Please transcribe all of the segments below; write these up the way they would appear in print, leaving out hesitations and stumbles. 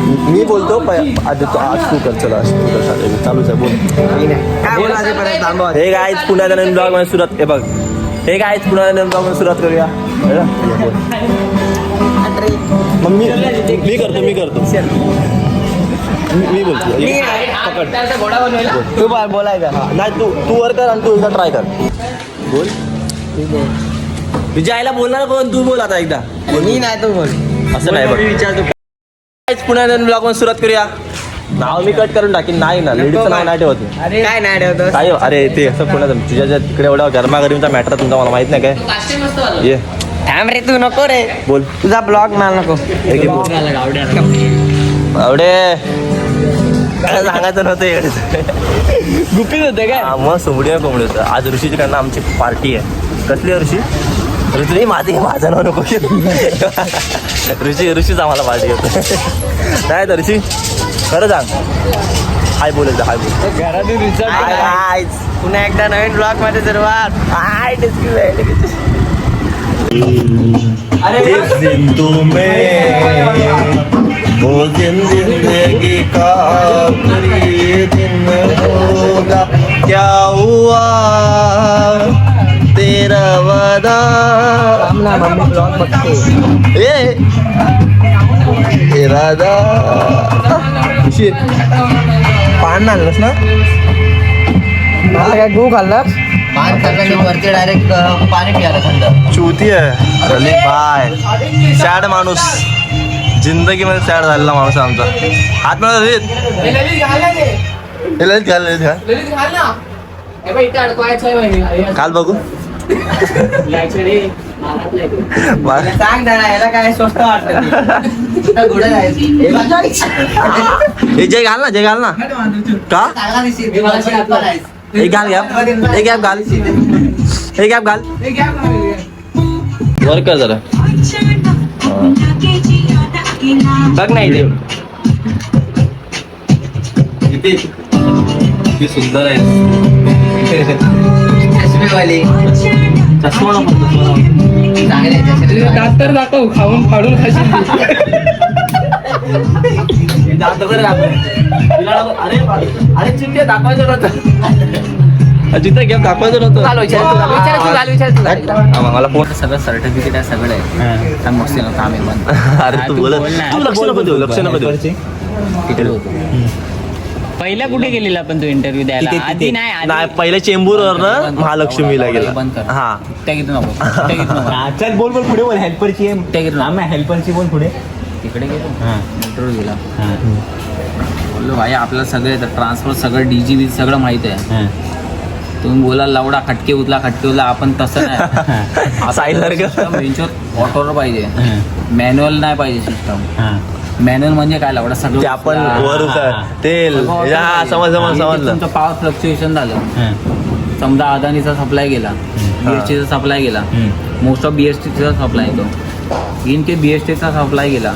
मी बोलतो आधी तू आज तू कर. चला चालूच आहे बोल. हे गाईज पुण्याच्या नवीन ब्लॉग मध्ये सुरुवात. हे बघ हे गाईज पुण्याच्या नवीन ब्लॉग मध्ये सुरुवात करूया. मग मी करतो मी बोलतो. तू बोलायचा नाही. तू वर कर आणि तू एकदा ट्राय कर. बोल तुझ्या आईला बोलणार कोण? तू बोल आता एकदा. मी नाही तो बोल. असं नाही बघ. विचारतो पुन्हा ब्लॉग मध्ये सुरुवात करूया. नाव मी कट करून टाकीन. नाही ना लेडीजचं नाव नाही ठेवत. काय नाही ठेवतो काय अरे ते असं पुण्यात तुझ्या तिकडे एवढा गरमागरमीचा मॅटर तुमचा मला माहित नाही काय. ये थांब रे तू नको रे बोल तुझा ब्लॉग मला नको. आवडे सांगायचं नव्हतं. गुपित होते काय? मग सोमडी कोंबडी होतं. आज ऋषीकडनं आमची पार्टी आहे. कसली ऋषी? ऋषी माझं नाव नको. ऋषीच आम्हाला पार्टी होतं. नाही तर ऋषी खरं सांग. हाय बोलायचं हाय बोल. घरातून पुन्हा एकदा नवीन ब्लॉग मध्ये सुरुवात. हाय जिस दिन तुम्हें वो दिन जिंदगी का आखिरी दिन होगा. क्या हुआ तेरा वादा. ब्लॉग बघते. ए इरादा. पान आणलंस ना? काय गहू खाल्लास? पान खाल्ल्याने वरती डायरेक्ट पाणी प्यायला थंड. चुती आहे रली बाय. सॅड माणूस. जिंदगीमध्ये सॅड झालेला माणूस आहे आमचा. हात मिळत काल बघू. सांग जरा याला काय स्वस्त वाटतं. हे जय घाल ना का. एक घाल एक गॅप घाल. वर कर जरा. बघ नाही ते किती सुंदर आहे. चष्मेवाली चष्मा चांगले तर दाखव खाऊन फाडून खाशील. अरे चिंते दाखवायचं नव्हतं. जिथे गेम दाखवायचं नव्हतं. मला फोन सगळं सर्टिफिकेट आहे सगळं आहे. मस्त काम आहे पण. अरे तू बोल. तू लक्ष नको देऊ. तिकडे होतो. पहिला कुठे गेलेला पण तू इंटरव्ह्यू द्यायला? आधी नाही पहिले चेंबूरवरनं महालक्ष्मीला गेला. बंद कर. हा त्या घेतो नको. चल बोल पुढे बोल. हेल्परची त्या घेतो हेल्परची बोल पुढे. तिकडे गेलो इंटरव्ह्यू दिला. बोललो भाई आपल्याला सगळं येतं. ट्रान्सफर सगळं DG सगळं माहित आहे. तुम्ही बोला लावडा खटके उचला आपण तसं नाही. बेंचवर ऑटोवर पाहिजे. मॅन्युअल नाही पाहिजे सिस्टम. मॅन्युअल म्हणजे काय लावडा सगळं ते आपण वर तेल समजलं. तुमचं पॉवर फ्लक्च्युएशन झालं. समजा अदानीचा सप्लाय गेला, BSTचा सप्लाय गेला. मोस्ट ऑफ BSTचा सप्लाय येतो. इनके BSTचा सप्लाय गेला.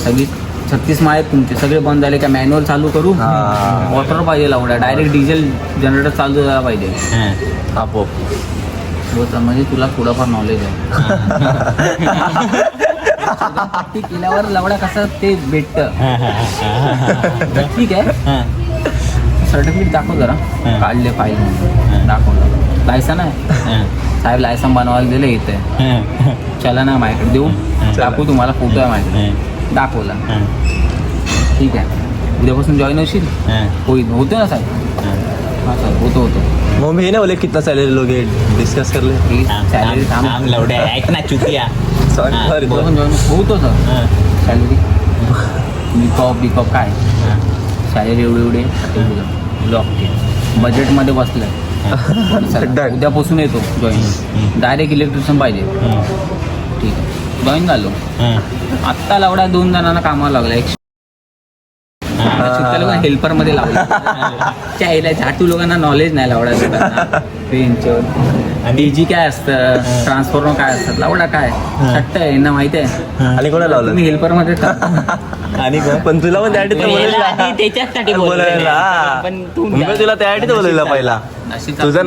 सगळी 36 माळे तुमचे सगळे बंद झाले का मॅन्युअल चालू करू. वॉटर पाहिजे लावडा. डायरेक्ट डिझेल जनरेटर चालू झाला पाहिजे आपोआप. म्हणजे तुला थोडंफार नॉलेज आहे. ते केल्यावर लावडा कसं ते भेटतं. ठीक आहे. सर्टिफिकेट दाखव जरा. काढले फाईल दाखवलं. लायसन आहे साहेब. लायसन बनवायला दिलं इथे. चला ना माझ्याकडे देऊ दाखवू तुम्हाला. फोटो आहे माझ्याकडे. दाखवला. ठीक आहे. उद्यापासून जॉईन होशील. होतो ना साहेब. हां सर होतो. मग मी नाही बोले कितना सॅलरी लोगे डिस्कस कर ले. सॅलरी ऐक ना चुतिया. सॉरी जॉईन होतो सर. सॅलरी बिकॉप काय सॅलरी एवढे ब्लॉक के बजेटमध्ये बसलं. उद्यापासून येतो जॉईन. डायरेक्ट इलेक्ट्रिशियन पाहिजे. ठीक आहे जॉईन झालो. आत्ता लावडा 2 जणांना कामाला लागला. हेल्पर मध्ये लावला. झाटू लोकांना नॉलेज नाही लावडा. DG काय असतं, ट्रान्सफॉर्मर काय असतात, लावडा काय सट्ट आहे यांना माहिती आहे. आणि कोणाला लावलं तुम्ही हेल्पर मध्ये आणि पण तुला पण त्याच्यासाठी बोलायला तुला त्यासाठी बोलायला पहिला तुझं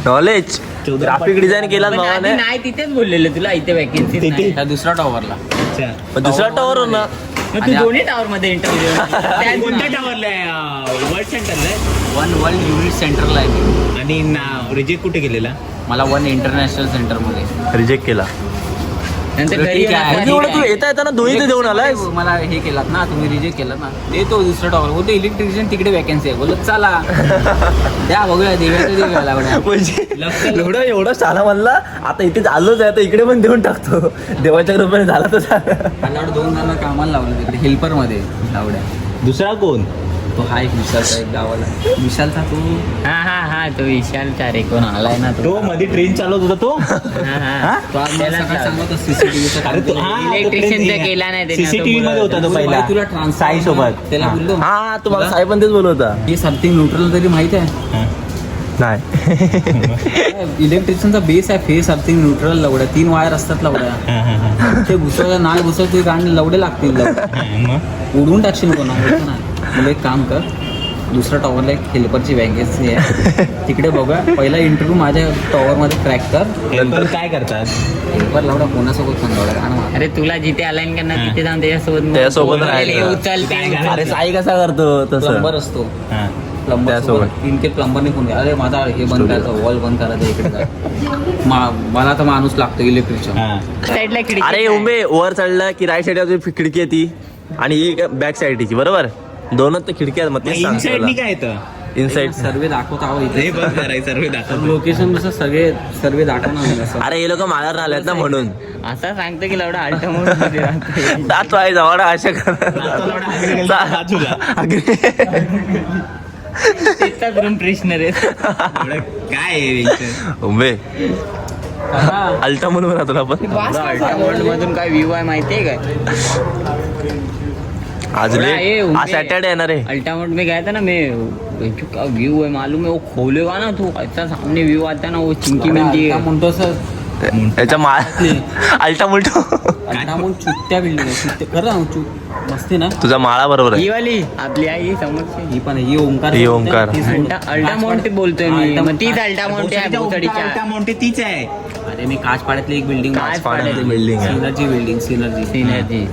नॉलेज ग्राफिक डिझाईन केला नाही तिथेच बोललेलं तुला. इथे वॅकेन्सी दुसरा टॉवरला अच्छा पण दुसरा टॉवर ना मग तू दोन्ही टावर मध्ये इंटरव्ह्यू कोणत्या टावरला आहे वर्ल्ड सेंटरला आहे वन वर्ल्ड युनिट सेंटरला आहे मी. आणि रिजेक्ट कुठे गेलेला मला वन इंटरनॅशनल सेंटर मध्ये रिजेक्ट केला नंतर ठीक घरी आहे. आला. म्हणजे एवढं तू येता येताना दोन्ही ते देऊन आलाय मला हे केलात ना तुम्ही रिजेक्ट केलं ना देतो दुसरं टॉवर बोलतो इलेक्ट्रिशियन तिकडे वॅकन्सी आहे बोलत चला द्या बघूया देव्याचं देव्याला म्हणजे एवढं शाळा म्हणला आता इथे आलोच आहे आता इकडे पण देऊन टाकतो देवाच्या कृपेने झाला तर झालं. मला 2 जण कामाला लावलं तिकडे हेल्पर मध्ये लावड्या दुसरा कोण तो हा एक विशालचा एक गावाला विशालचा तो हा तो विशालचा रे कोण आलाय ना तो मध्ये ट्रेन चालवत होता तो तो आज मला सकाळी सांगत होता CCTV अरे तो इलेक्ट्रिशियनचा केला नाही त्याने, सीसीटीव्ही मध्ये होता तो पहिला तुला ट्रान्सफर साई सोबत त्याला बोललो हा तुम्हाला साहेब पण तेच बोलवता हे समथिंग न्यूट्रल तरी माहित आहे नाही इलेक्ट्रिशियनचा बेस आहे फेस समथिंग न्यूट्रल लवड्या 3 वायर असतात लवड्या ते घुसवलं नाही घुसवत ते गाणे लवडे लागतील मग उडवून टाकशील कोणा मला एक काम कर दुसऱ्या टॉवरला एक हेल्परची वॅकन्सी आहे तिकडे बघा पहिला इंटरव्ह्यू माझ्या टॉवरमध्ये क्रॅक कर हेल्पर काय करतात हेल्पर लावडा कोणासोबत पण लावडा कारण अरे तुला जिथे अलाईन करणार तिथे जाऊन त्याच्यासोबत त्याच्यासोबत राहायचं. उचल अरे साई कसा करतो तसं प्लंबर असतो हा. प्लंबर त्यासोबत. इनकेस प्लंबरने फोन केला अरे माझा हे बंद करायचं वॉल बंद करायचं इकडे जा. मला तर माणूस लागतो इलेक्ट्रिशियन हा. साईडला खिडकी अरे उंबे वर चढला की राईट साईड खिडकी आहे ती आणि ही बॅक साईडची बरोबर दोनच तर खिडकी आहेत मग तेच इनसाइडनी काय येतं इनसाइड सर्वे दाखवत आहो हे इथे बंद करायचं सर्व दाखवतो लोकेशन जसं सर्वे दाखवणार नाही असं अरे हे लोक माघार आल्यात ना म्हणून असं सांगतो की लवडा अल्टा मध्ये राहतो दात आहे जवळ अशा बाजूला. तिथचाच रूम फ्रेशनर आहे एवढं काय आहे यांचं? उंबे अल्टा म्हणून राहतो ना आपण अल्टा वर्ल्ड मधून काय व्ह्यू आहे माहितीये काय आज थोड़ा ये उंबे- आज सॅटरडे येणार आहे अल्टामोट में गया था ना मैं क्या व्यू है मालूम है वो खोलेगा ना तो ऐसा सामने व्यू आता है ना वो चिंकी मिंकी काय म्हणतो असं याच्या माळ अल्टा मुलटो अल्टा म्हणून चुत्त्या बिल्डिंग आहे चुत्त्या खरं ना मस्ती ना तुझा माळा बरोबर आहे ही वाली आपली आई समोरची ही पण आहे, ही ओंकार ही ओंकार. अल्टा माउंट बोलतोय मी अल्टा- मग तीच अल्टा माउंट आहे भोसडीच्या अल्टा मोंटे तीच आहे अरे मी काचपाड्यातली एक बिल्डिंग पाण्याची बिल्डिंग आहे सिनर्जी बिल्डिंग सिनर्जी सिनर्जी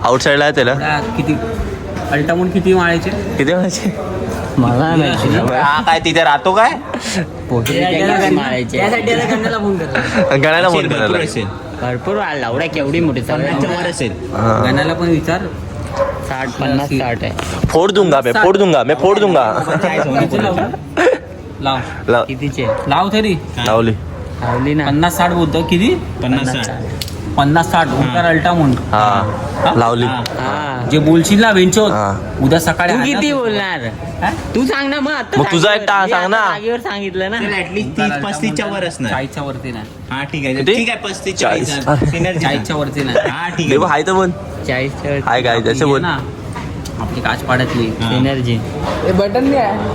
आउटसाईडला आहे त्याला किती अल्टामोंट किती माळ्याचे किती म्हणायचे मला माहिती हा काय तिथे राहतो काय मारायचे गणाला फोन भरपूर करायला असेल भरपूर लावड्या केवढी मोठी पन्नासच्या वर असेल हा. गाण्याला पण विचार 60-50-60 आहे फोड दूंगा मैं फोड दूंगा मैं फोड दूंगा लाव लाव- कितीचे लाव तरी लावली लावली ना 50-60 बोलतो किती 50-60 50-60 ओंकार अल्टामोंट हा लावली हा जे बोलशील ना बेंचो हा. उद्या सकाळी तू आणा किती तू. बोलणार हा? तू सांग ना मग आता मग तुझा एक जागेवर. टाळा मी सांग आता ना. जागेवर सांगितलं ना ऍटलीस्ट 30-35च्या वर असणार 40च्या वरती नाही हा ठीक आहे किती? ठीक आहे 35 40. 40च्या वरती नाही हा ठीक देवा आहे हाय तर बोल 40 हाय काय जसे ही बोल आहे ना आपली काचपाड्यातली हा. एनर्जी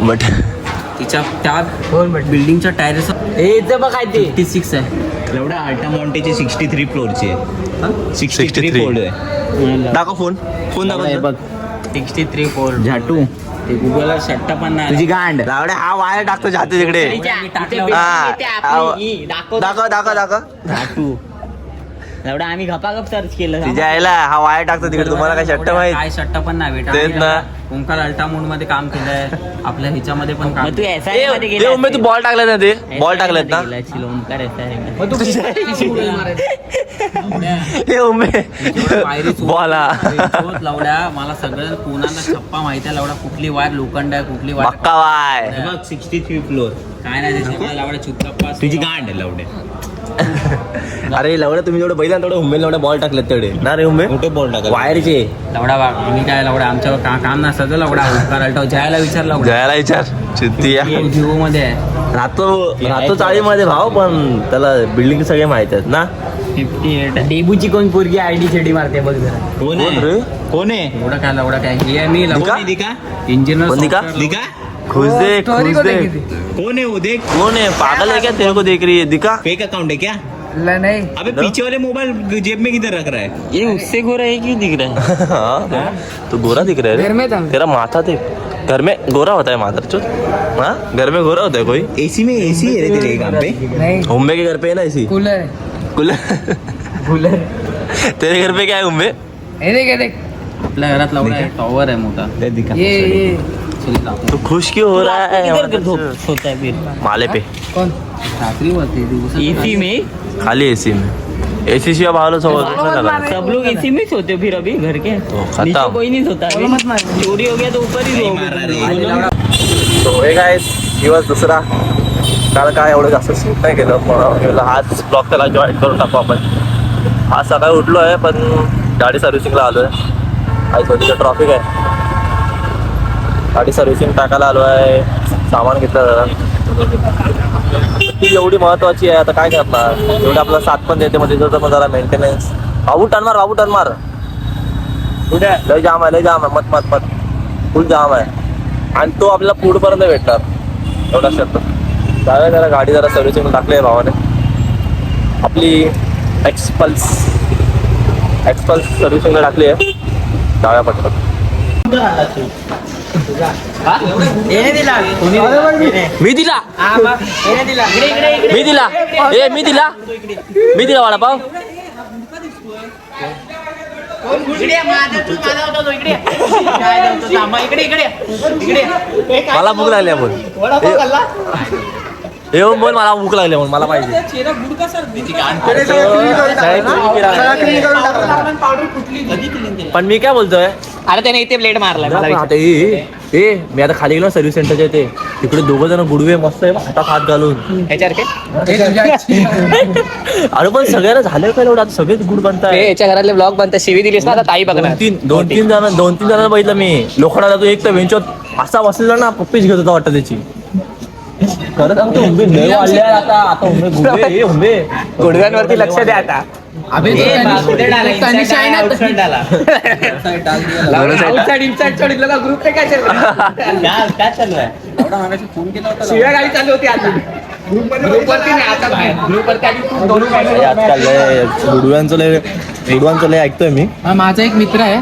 बट तिच्या त्या बिल्डिंगच्या टायर्स बघ काय ते 56 आहे एवढा अल्टा मोंटेची 63 फ्लोअरची आहे 63 फ्लोअर आहे दाखव फोन फोन दाखव बघ 63 4 झाटू ते गुगलला शट्टा पण नाही तुझी गांड लावडे हा वायर टाकतो जाते तिकडे हा. दाखव दाखव दाखव धाटू एवढा आम्ही गपागप सर्च केलं तिच्या आईला हा वायर टाकतो तिकडे तुम्हाला काय शट्ट माहित काय शट्टा पण नाही बेटा तेच ना. ओंकार अल्टामोड मध्ये काम केलंय आपल्या ह्याच्यामध्ये पण काम मग तू केलंय. SI मध्ये ए, गेला उमेद तू बॉल टाकलाय ना ते बॉल SI टाकलेत ना मध्ये गेला असेल, ओंकार SI मध्ये. मग तू किती उड्या मारायच्या? ए उमे जेवढ्या पायरी चोच- बॉल चोच लावड्या मला सगळं कोणाला छप्पा माहिती आहे लावडा कुठली वायर लोखंड आहे कुठली वायर मक्का वाय हे बघ 63 फ्लोअर काय नाही त्याच्यामध्ये लावड्या चुपचाप तुझी गांड आहे लावडे अरे लवडे तुम्ही जेवढं बैल तेवढं हुंबे लवडे बॉल टाकलेत तेवढे ना रे हुंबे मोठे बॉल टाका वायरचे लावडा आम्ही काय लावडा आमच्यावर काम नसतं लावडा ओंकार अल्टा जायला विचार लावडा जयाला विचार चित्ती जिओ मध्ये आहे राहतो चाळीमध्ये भाव पण त्याला बिल्डिंग सगळे माहित आहेत ना 58 डेबूची कोण पोरगी आयडी छडी मारते बघ जरा कोण कोण रे? आहे कोण आहे एवढं काय लावडा काय हे आहे मी दिका? कोण आहे दिका इंजिनियर कोण दिका? दिका खुश दे खुश दे कौन है वो देख कौन है पागल है क्या तेरे को देख रही है दिखा फेक अकाउंट है क्या नाही अबे पीछे वाले मोबाइल जेब में किधर रख रहा है ये उससे गोरा है क्यों दिख रहा है हाँ, तो गोरा दिख रहा है रे तेरा माथा देख घर में गोरा होता है माधर चो हाँ घर में गोरा होता है कोई एसी में एसी है रे तेरे काम पे हुम्बे के घर पे है ना इसी कूलर कूलर तेरे घर पे क्या है उम्मे? हे देख हे देख आपल्या घरात लावला आहे टॉवर आहे मोठा ते दिखा. ये चल जाऊ. तू खुश क्यों हो रहा है? सोता है फिर माले पे कोण रात्री होते दिवसात एसी में खाली एसी में एसी शिवाय भावलं सोबत सब लोग एसी में सोते फिर अभी घर के खत्म. नीचे कोई नहीं सोता अभी. चोरी हो गया तो ऊपर ही रहोगे. तो हे काय दिवस दुसरा काल काय एवढं जास्त शूट नाही केलं म्हणून हाच ब्लॉग त्याला जॉईन करून टाकू आपण. आज सकाळी उठलो आहे पण गाडी सर्व्हिसिंगला आलो आहे. आज स्वतःचं ट्रॉफिक आहे. गाडी सर्व्हिसिंग टाकायला आलो आहे. सामान घेतलं जरा. ती एवढी महत्वाची आहे आता काय करणार एवढं आपला साथ पण देते मध्ये तर जरा मेंटेनन्स. बाबू टर्न मार लय जाम आहे मत फुल जाम आहे आणि तो आपल्याला पुढपर्यंत भेटणार एवढा शब्द. जाऊया जरा गाडी जरा सर्व्हिसिंग टाकली आहे भावाने. आपली एक्सपल्स सर्व्हिसिंगला टाकली आहे. जाऊया पटकन. मी दिला वडापाव. मला भूक लागली बोल येऊन बोल मला भूक लागली म्हणून मला पाहिजे. पण मी काय बोलतोय अरे त्याने इथे ब्लेड मारलाय मला आता मी आता खाली गेलो सर्व्हिस सेंटरच्या इथे तिकडे दोघं जण गुडवे मस्त आहे हातात हात घालून. अरे पण सगळ्यांना झालं काय एवढं आता सगळेच गुड बनताय. याच्या घरातले ब्लॉग बनतात शिवी दिलीस ना आता ताई बघणार. दोन तीन जणांना बघितलं मी. लोखंडाला तो एक तर बेंचवर असा बसलेला ना पप्पीच घेत होता वाटतं त्याची. खरं सांगतो उंबे लय वाढले आता उंबे गुडघ्यांवरती लक्ष द्या आता. शिव्या गाडी चालू होती आजकाल गुडव्यांचं लय ऐकतोय मी. माझा एक मित्र आहे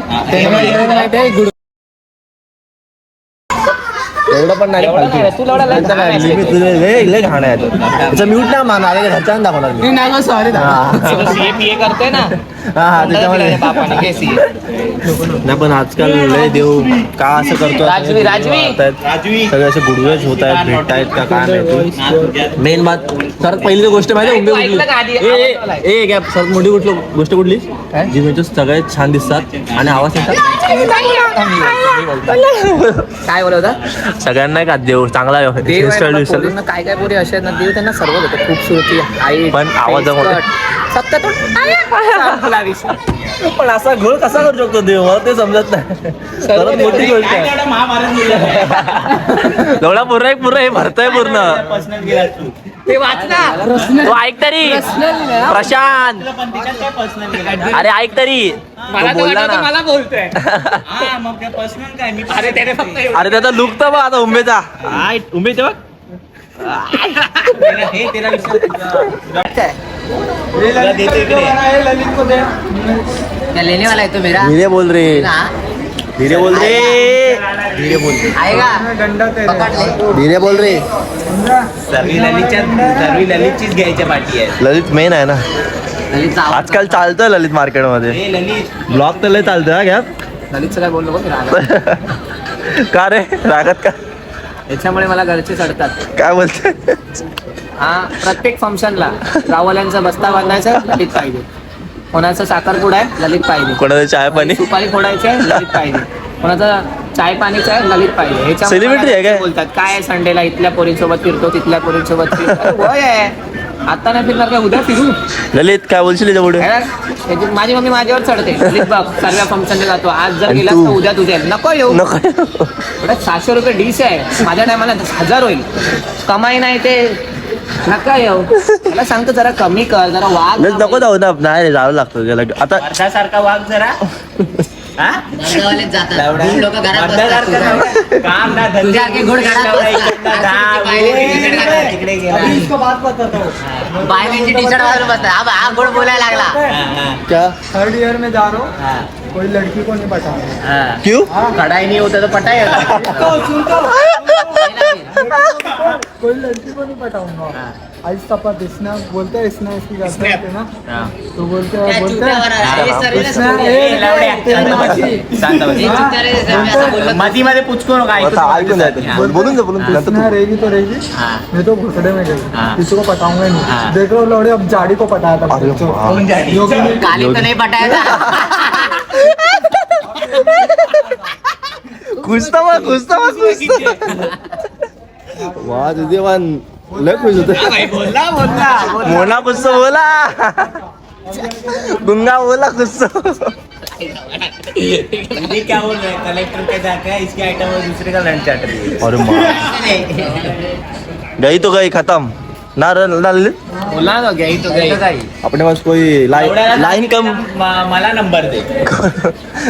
एवढं पण नाही लय घाण आहे त्याचा म्यूट ना माना घरच्या दाखवणार मी. सॉरी करते ना हा त्याच्यामध्ये नाही पण आजकाल लय देव का असं करतो सगळे असे गुडवेज होत आहेत भेटतायत का काय माहिती. मेन बात सर्वात पहिली गोष्ट माहिती उंबे कुठली सर्वात मोठी गोष्ट कुठली जी म्हणजे सगळ्यात छान दिसतात आणि आवाज येतात. काय बोलवता सगळ्यांना का देव चांगला काय काय पोरी असे ना देव त्यांना सर्व होतं खूपसुरती आई पण आवाजामुळे पण असा घोळ कसा करू शकतो देव मला ते समजत नाही. सर्वात मोठी गोष्ट एवढा पूर्ण हे भरतय पूर्ण. ते वाचना तो ऐक तरी प्रशांत अरे ऐक तरी मला बोलला ना मला बोलतोय अरे त्याचा लुक तर बघ आता उंबेचा उंबे ते बघ. लेने वाला है तो मेरा धीरे बोल रे धीरे बोल रे आएगा धीरे बोल रे. सर्वी ललितचीच घ्यायच्या पाठी आहे. ललित मेन आहे ना आजकाल चालतंय ललित मार्केटमध्ये. ललित ब्लॉग तर लय चालतंय हा घ्या. ललितचं काय बोललो का रे रागात का याच्यामुळे मला घरचे चढतात. काय बोलते हा प्रत्येक फंक्शनला रावल्यांचा बस्ता बांधायचा ललित पाहिजे. कोणाचा साखरपुडा आहे ललित पाहिजे. कोणाचं चाय पाणी सुपारी फोडायची आहे ललित पाहिजे. कोणाचा चाय पाणीचा आहे ललित पाहिजे. ह्याच्यामुळे सेलिब्रिटी आहे काय? बोलतात काय संडेला इथल्या पोरींसोबत फिरतो तिथल्या पोरींसोबत फिरतो. वय आहे आता नाही फिरणार काय उद्या फिरू. ललित काय बोलशील याच्या पुढे. माझी मम्मी माझ्यावर चढते ललित बघ सर्व फंक्शनला जातो आज जर गेला तर उद्या तुझ्या नको येऊ. नको 700 डिश आहे माझ्या टायमाला 1000 होईल. कमाई नाही ते नका येऊ. मला सांगतो जरा कमी कर जरा वाघ नको जाऊ ना नाही रे जावं लागतं त्याला आता सारखा वाघ जरा टी-शर्ट घालून बसतात. हा गोड बोलायला लागला. क्या थर्ड ईयर में जा रहा हूँ कोई लड़की को नहीं पटाना क्यों कढ़ाई नहीं होता तो पटाई कोई लड़की को नहीं पटाऊंगा आज सपा इसने बोलते हैं इसने इसकी गर्लफ्रेंड है ना तो बोलते हैं मधी मध्ये पुचको काय ऐकून जायचं बोलून जा बोलून जा. इसने रहेगी तो रहेगी मैं तो घुसड़े में गई किसी को पटाऊंगा ही नहीं देख लो लौड़े अब जाड़ी को पटाया था अरे वाह. योगी ने काली तो नहीं पटाया खुशता वा तुझे वन लय खुश होते मोना कुछ बोला गुंगा बोला कुछ ये क्या बोल रहे हैं कलेक्टर के जाके इसके आइटम में दूसरे का लंच चाट रही है अरे माँ गई तो गई खत्म ना बोला ना गई तो गई अपने पास कोई लाईन कम मला नंबर दे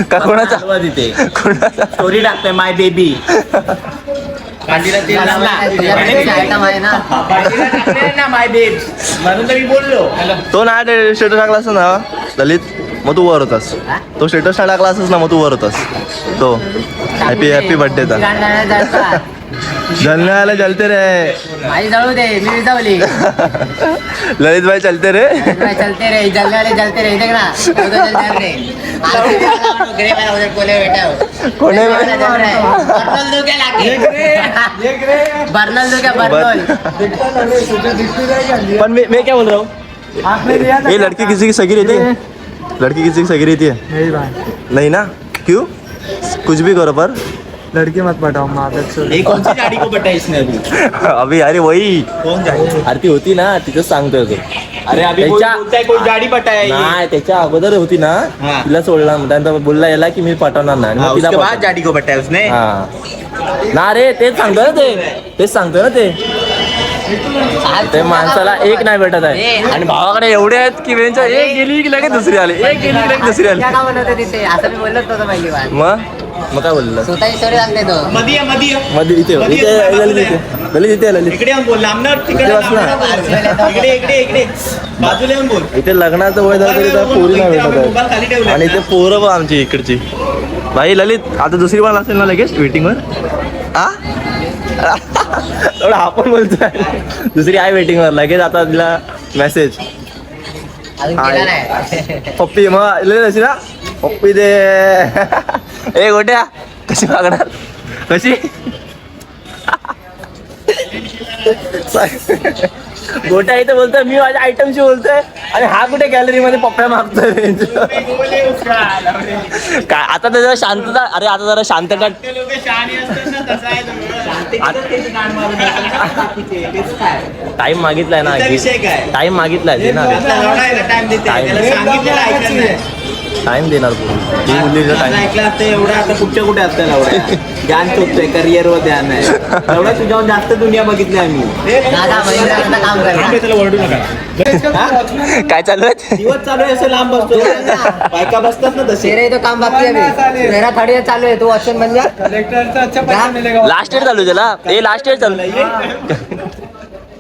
का कोणाचा हलवा देते कोणाचा स्टोरी टाकते माय बेबी कांदीला तेल आयटम आहे ना ना माय बेब म्हणून तर मी बोललो तो ना स्टेटस टाकला असं ना ललित मग तू वर होतास तो स्टेटस टाकला असस ना मग तू वर होतास तो हॅपी बर्थडेचा जलने वाले जलते रे माझी जळू दे मी विजावली ललित भाई चलते रे चलते रे जलने वाले जलते रे देख ना वो तो जल रे ग्रे में उधर कोले बैठा हो कोने बर्नल दो क्या लाके बर्नल दो क्या बर्नल पण मैं क्या बोल रहा हूँ आपने दिया था ये लड़की किसी की सगी रहती है लड़की किसी की सगी रहती है नहीं भाई नहीं ना क्यों कुछ भी करो पर लड़की मत पटाओ माँ ये कौन सी गाड़ी को बटा इसने अभी अभी अरे वही कौन जाए आरती होती ना तिथं सांगतोय तो अरे अभी कोई त्याच्या- बोलता है कोई गाड़ी बटाया ये नाही त्याच्या अगोदर होती ना हा. तिला सोडला मग त्यानंतर बोलला याला की मी पाठवणार नाही हाँ, मग तिला उसके बाद पाठवला. गाड़ी को बटाया उसने हा ना रे तेच सांगतोय ना तेच सांगतोय ना ते माणसाला एक नाही भेटत आहे आणि भावाकडे एवढे आहेत की वेंच्या एक गेली की लगेच दुसरी आली एक गेली की लगेच दुसरी आली का म्हणत होते तिथे असं मी बोललोच नव्हतं पहिली बार मग काय बोललं स्वतःची स्टोरी सांगते तो मधी आहे मध्ये इथे ललित इथे ललित इकडे येऊन बोल लांबणार तिकडे इथे बस ना. लांबणार. इकडे बाजूला येऊन बोल इथे लग्नाचं वय झालं तरी त्या पोरी नाही भेटत मोबाईल खाली आहे ठेवला आणि इथे पोरं बघ आमची इकडची भाई ललित आता दुसरी बार असेल ना लगेच वेटिंगवर आ एवढा आपण बोलतोय दुसरी आहे वेटिंगवर लगेच आता तिला मेसेज अजून केला नाही पप्पी मग ललित अशी ना पप्पी दे ए गोट्या कशी मागणार कशी गोट्या इथे बोलतोय मी माझ्या आयटमशी बोलतोय आणि हा कुठे गॅलरी मध्ये पप्प्या मागतोय काय आता तर जरा शांतता अरे आता जरा शांतता टाइम मागितलाय ना विषय काय? टाइम मागितलाय देणार टाइम देते त्याला सांगितलेलं ऐकलं नाही. टाइम देणार ती मुलीचा माझं टाइम ऐकलं असतं एवढं आता कुठच्या कुठे असतं एवढं ध्यान शोधतोय करिअर वर ध्यान आहे एवढं तुझ्याहून जास्त दुनिया बघितली आम्ही दादा महिंद्राचा काम करणार त्याला ओरडू नका काय चालू आहे दिवस चालू आहे असं लांब बसतो बायका बसतात ना तसे तेरे तो काम बाकी है अभी मेरा थर्ड ईयर चालू है तू ऑप्शन बन जा कलेक्टर अच्छा पैसा मिलेगा लास्ट इयर चालू आहे त्याला ए लास्ट इयर चालू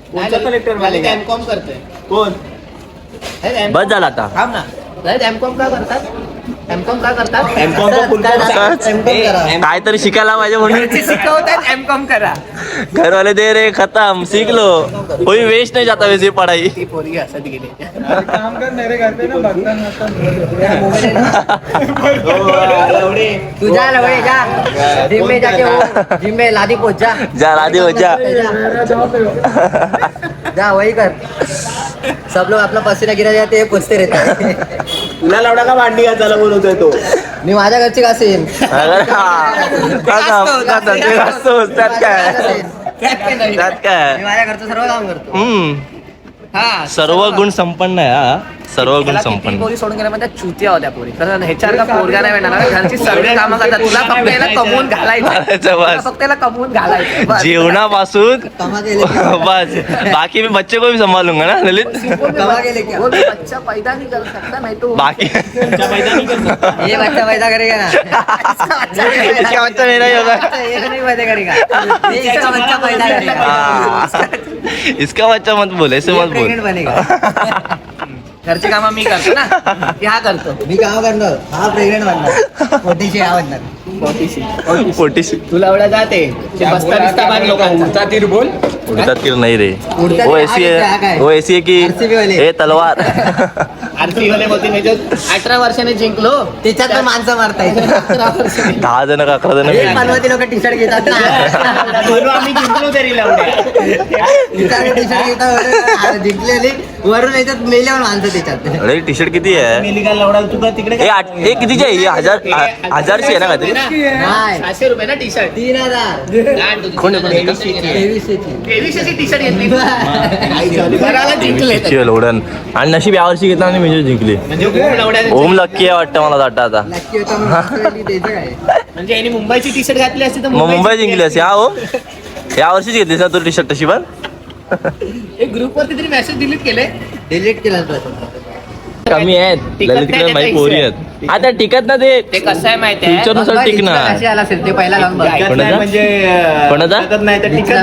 कोणचा कलेक्टर बनेगा? एमकॉम करतोय कोण बस झाला आता थांब ना एमकॉम का करतात एमकॉम का करतात एमकॉम का full form काय? एमकॉम करा काहीतरी शिकायला पाहिजे म्हणून शिकवतात एमकॉम करा घरवाले दे रे खतम सीख लो कोई वेस्ट नहीं जाता वैसे पढ़ाई ती पोरगी असत गेली काम कर मेरे घर पे ना बर्तन एवढे तू जा लवड़े जा जिम में जाके वो जिम में लादी पोच जा जा राधी हो जा जा वही कर सब लोग अपना पसीना गिरा जाते हैं पूछते रहते हैं तुला लावडा का भांडी घासायला बोलवतोय तो मी माझ्या घरची घासीन त्यात काय त्यात काय मी माझ्या घरचं सर्व काम करतो हा सर्व गुण संपन्न आहे हा सर्व गुण संपन्न पोरी सोडून गेल्या म्हणजे चुत्या होत्या पोरी तर ह्याच्यावर का पोरगा नाही भेटणार घरची सर्व कामं करतात तुला फक्त याला कमवून घालायचं तुला फक्त याला कमवून घालायचं बस. जेवणापासून कमा गेले बस बाकी मी बच्चे को भी संभालूंगा ना ललित कमा गेले क्या वो बच्चा पैदा नहीं कर सकता नहीं तो बाकी ये बच्चा पैदा करेगा ना इसका बच्चा मेरा ही होगा ये नहीं पैदा करेगा ये इसका बच्चा पैदा करेगा हाँ, इसका बच्चा मत बोल ऐसे मत बोल प्रेग्नेंट बनेगा घरची कामं मी करतो ना की हा करतो. मी काम करणार हा प्रेग्नेंट बनणार पोटीशी हा बनणार पोटीशी तुला एवढा जाते बसता बिस्ता बांध लोकांचा. उडता तीर नाही रे. उडता वो तीर ऐसी हा है काय? वो ऐसी है की RCB वाले. हे तलवार. आरती वाले होते त्याच्यात 18 वर्षाने जिंकलो. त्याच्यात पण माणसं मारताय 18 वर्षाने 10 जण का 11 जण मानवती लोक टी शर्ट घेतात ना म्हणून आम्ही जिंकलो तरी लावड्या. टी शर्ट घेतात जिंकलेली वरून याच्यात मेल्यावर माणसं त्याच्यात अरे टी शर्ट किती आहे मेली का लवडा तुका तिकडे हे कितीची आहे? ही 1000ची आहे ना काहीतरी. नाही 500 रुपये ना टी शर्ट. 3000 कोण आहे? 2300 टी शर्ट घेतली. घराला जिंकले. किती लोडन आणि नशीब यावर्षी घेतला आणि मी जिंकली. म्हणजे ओम लावड्या ओम लक्की आहे वाटतं मला वाटतं आता. नक्की होता म्हणून त्याचं काय म्हणजे यांनी मुंबईची टी शर्ट घातली असती तर मग मुंबई जिंकली असे हा ओम. यावर्षीच घेतलीस ना तू टी शर्ट तशी पण. एक ग्रुप वरती तरी मेसेज डिलीट केले. डिलीट केला कमी आहेत टिकत नाही ललितकडे माहिती त्याचा पोरी हिशोब. आहेत आता टिकत ना ते ते कसं आहे माहिती Future नुसार टिकणार. आला असेल ते पहिला लावून बघ. कोणाचा? म्हणजे कोणाचा? टिकत नाही तर टिकत तसं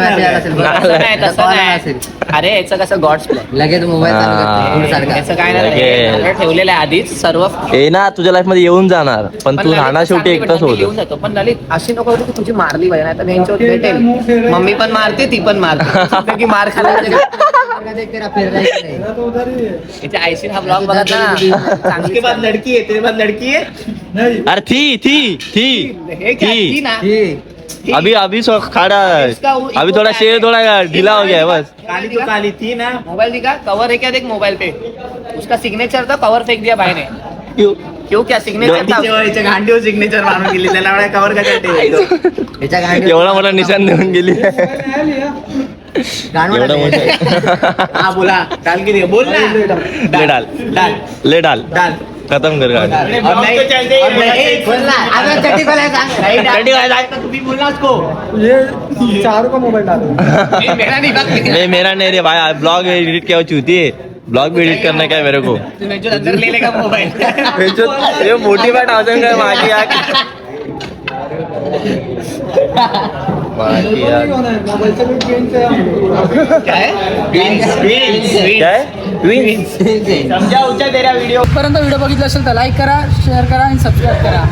नाही तसं नाही नाही. अरे याचं कसं गॉड्स प्लॅन. लगेच मोबाईल चालू करतो पुढं सारखा. याचं काय नाही लगेच. सगळं ठेवलेलं आहे आधीच सर्व. हे ना तुझ्या लाईफ मध्ये येऊन जाणार पण तू ललित राहणार शेवटी सांगते एकटाच मी होत. घेऊन जातो. पण ललित अशी नको होती की तुझी मारली पाहिजे नाही तर मी यांच्यावर भेटेल. मम्मी पण मारते ती पण मारते की मार खायला याच्या आईशी हा ब्लॉग बघत ना चांगली उसके बाद लड़की है तेरे बाद लड़की है अरे थी हे क्या थी ना. अभी अभी खाड़ा अभी थोड़ा शेर थोड़ा ढीला हो गया है बस. काली तो काली थी ना मोबाइल दिखा कवर है क्या देख मोबाइल पे उसका सिग्नेचर था कवर फेंक दिया भाई ने. क्यों क्या सिग्नेचर था. गांडीवर सिग्नेचर मारून गेली त्याला कवर का त्याच्या गांडी एवढा मोठा निशाण देऊन गेली. एवढा मोठा हा बोला डाल किती बोल ना ले डाल डाल ले डाल डाल खत्म कर गाड़ी. और नहीं बोल ना अबे चट्टी खोला सांग चड्डी खोला सांग. तू भी बोलना उसको मेरा नहीं बात नहीं मेरा नहीं रे भाई ब्लॉग एडिट क्या होती है ब्लॉग भी एडिट करना क्या है मेरे को. तूने जो अंदर ले लेगा मोबाइल. ये मोठी बात आसन काय मागे क्या है समझा उच्चा तेरा वीडियो पर्यंत व्हिडिओ बघितला असेल तर लाईक करा शेअर करा आणि सबस्क्राईब करा.